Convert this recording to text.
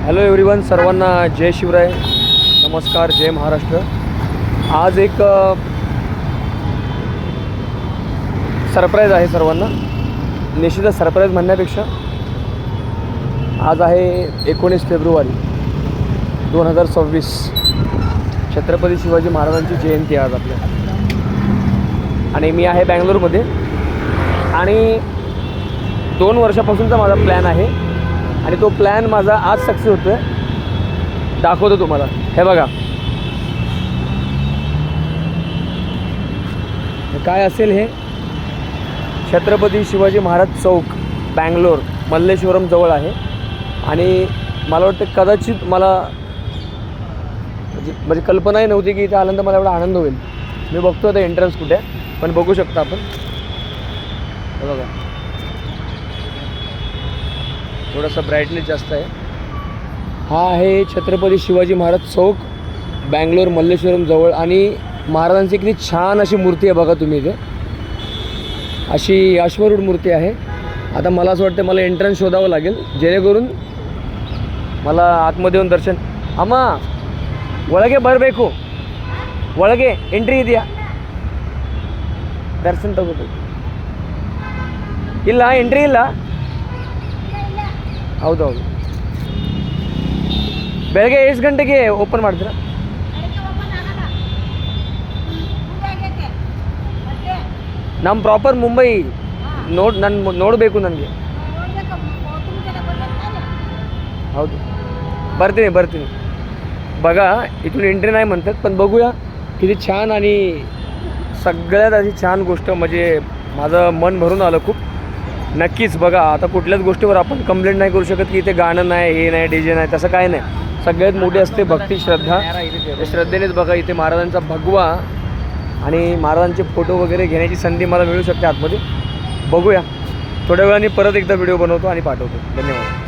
Hello everyone, सर्वांना जय शिवराय, नमस्कार, जय महाराष्ट्र. आज एक सरप्राईज आहे सर्वांना. निश्चितच सरप्राईज म्हणण्यापेक्षा आज आहे 19 फेब्रुवारी 2026. छत्रपती शिवाजी महाराजांची जयंती आज आपल्या. आणि मी आहे बँगलोरमध्ये आणि 2 वर्षापासूनचा माझा प्लॅन आहे आणि तो प्लॅन माझा आज सक्सेस होतो आहे. दाखवतो तुम्हाला. हे बघा काय असेल. हे छत्रपती शिवाजी महाराज चौक, बँगलोर, मल्लेश्वरम जवळ आहे. आणि मला वाटतं कदाचित मला म्हणजे कल्पनाही नव्हती की इथे आल्यानंतर मला एवढा आनंद होईल. मी बघतो आता एंट्रन्स कुठे आहे, पण बघू शकता आपण. हे बघा थोडासा ब्राईटनेस जास्त आहे. हा आहे छत्रपती शिवाजी महाराज चौक, बँगलोर, मल्लेश्वरम जवळ. आणि महाराजांची किती छान अशी मूर्ती आहे बघा तुम्ही. इथे अशी अश्वरूढ मूर्ती आहे. आता मला असं वाटतं मला एंट्रन्स शोधावं लागेल जेणेकरून मला आतमध्ये येऊन दर्शन. अम्मा ಒಳಗೆ ಬರಬೇಕು, ಒಳಗೆ ಎಂಟ್ರಿ ಇದೆಯಾ? ದರ್ಶನ ತಗೋಬೇಕು. ಇಲ್ಲ ಎಂಟ್ರಿ ಇಲ್ಲ. ಹೌದೌದು. ಬೆಳಗ್ಗೆ ಎಷ್ಟು ಗಂಟೆಗೆ ಓಪನ್ ಮಾಡ್ತೀರಾ? ನಮ್ಮ ಪ್ರಾಪರ್ ಮುಂಬೈ ನೋಡಬೇಕು ನನಗೆ. ಹೌದು, ಬರ್ತೀನಿ. बघा इथून एंट्री नाही म्हणतात, पण बघूया. किती छान आणि सगळ्यात अशी छान गोष्ट म्हणजे माझं मन भरून आलं खूप. नक्कीच बघा. आता कुठल्याच गोष्टीवर आपण कंप्लेंट नाही करू शकत की इथे गाणं नाही, हे नाही, डीजे नाही, तसं काय नाही. सगळ्यात मोठी असते भक्ती, श्रद्धा. श्रद्धेनेच बघा इथे महाराजांचा भगवा आणि महाराजांचे फोटो वगैरे घेण्याची संधी मला मिळू शकते आतमध्ये. बघूया. थोड्या वेळाने परत एकदा व्हिडिओ बनवतो आणि पाठवतो. धन्यवाद.